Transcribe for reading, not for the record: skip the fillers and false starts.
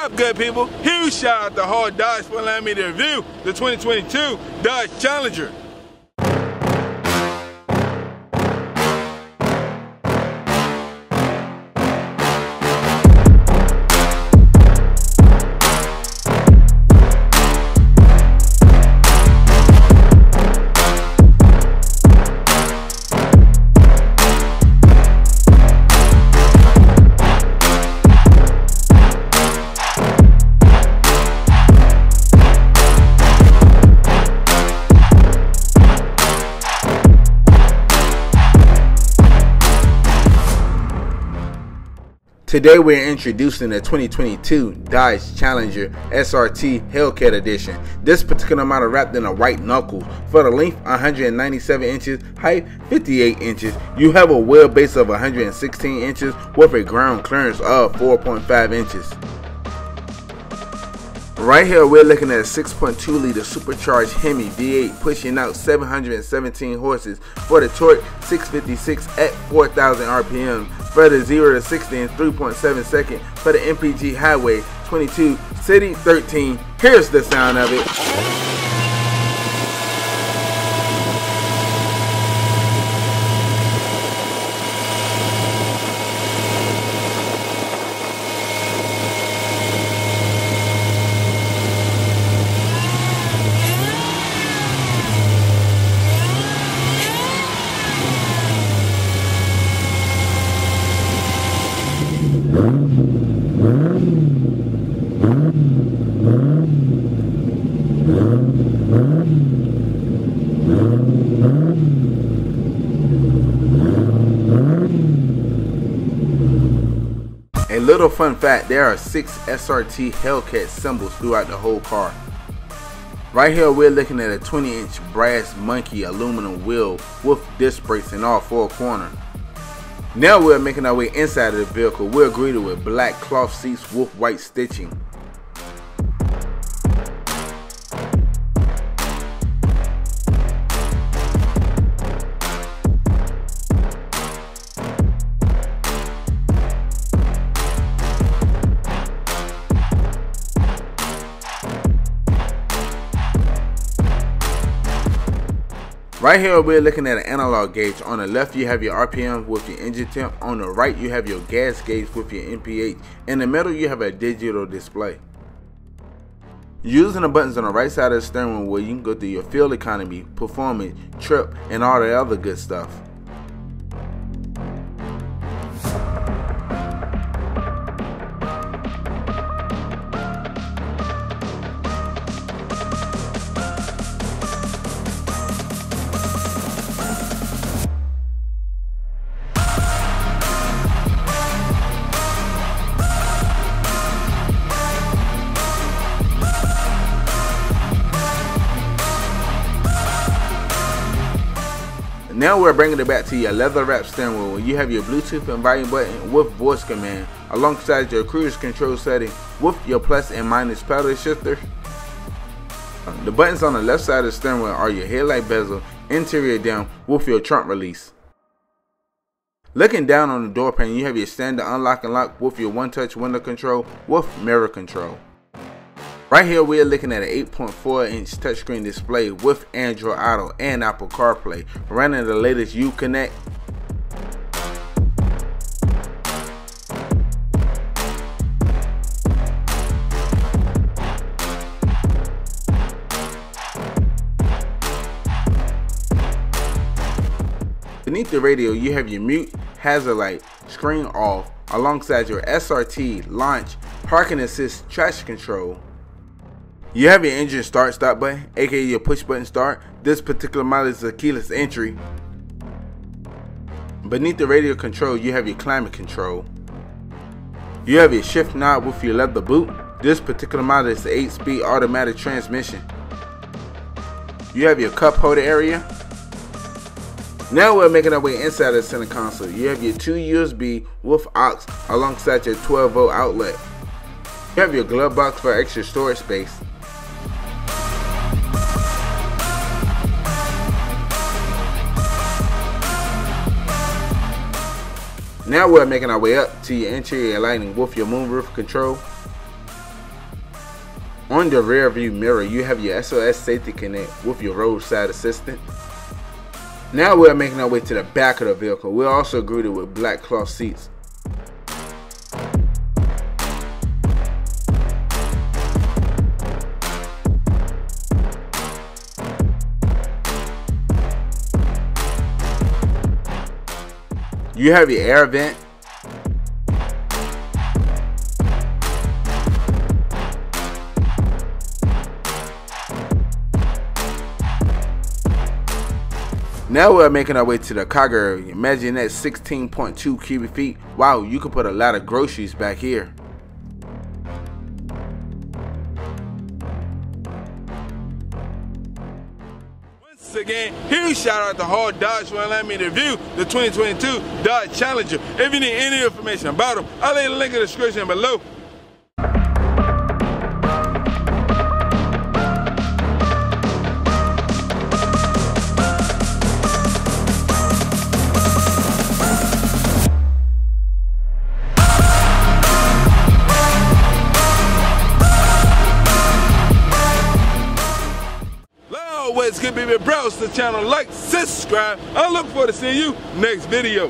up, good people? Huge shout out to Hard Dodge for allowing me to review the 2022 Dodge Challenger. Today we're introducing the 2022 Dodge Challenger SRT Hellcat edition. This particular model wrapped in a white knuckle. For the length 197 inches, height 58 inches. You have a wheelbase of 116 inches with a ground clearance of 4.5 inches. Right here we're looking at a 6.2 liter supercharged Hemi V8 pushing out 717 horses for the torque 656 at 4,000 RPM. For the 0 to 60 in 3.7 seconds. For the MPG highway 22, city 13. Here's the sound of it. A little fun fact, there are 6 SRT Hellcat symbols throughout the whole car. Right here we're looking at a 20-inch brass monkey aluminum wheel with disc brakes in all 4 corners. Now we're making our way inside of the vehicle. We're greeted with black cloth seats with white stitching. Right here we're looking at an analog gauge. On the left you have your RPM with your engine temp. On the right you have your gas gauge with your MPH. In the middle you have a digital display. Using the buttons on the right side of the steering wheel, you can go through your fuel economy, performance, trip, and all the other good stuff. Now we're bringing it back to your leather wrapped steering wheel. You have your Bluetooth and volume button with voice command alongside your cruise control setting with your plus and minus pedal shifter. The buttons on the left side of the steering wheel are your headlight bezel, interior down with your trunk release. Looking down on the door pane, you have your standard unlock and lock with your one-touch window control with mirror control. Right here we are looking at an 8.4 inch touchscreen display with Android Auto and Apple CarPlay, running the latest Uconnect. Beneath the radio you have your mute, hazard light, screen off, alongside your SRT launch, parking assist, traction control. You have your engine start stop button, aka your push button start. This particular model is a keyless entry. Beneath the radio control you have your climate control. You have your shift knob with your leather boot. This particular model is the 8-speed automatic transmission. You have your cup holder area. Now we're making our way inside the center console. You have your 2 USB with aux alongside your 12-volt outlet. You have your glove box for extra storage space. Now we're making our way up to your interior lighting with your moonroof control. On the rear view mirror, you have your SOS safety connect with your roadside assistant. Now we're making our way to the back of the vehicle. We're also greeted with black cloth seats. You have your air vent. Now we're making our way to the cargo area. Imagine that 16.2 cubic feet. Wow, you can put a lot of groceries back here. Once again, huge shout out to Hard Dodge for allowing me to review the 2022 Dodge Challenger. If you need any information about them, I'll leave a link in the description below. It's good to be browse the channel, like, subscribe. I look forward to seeing you next video.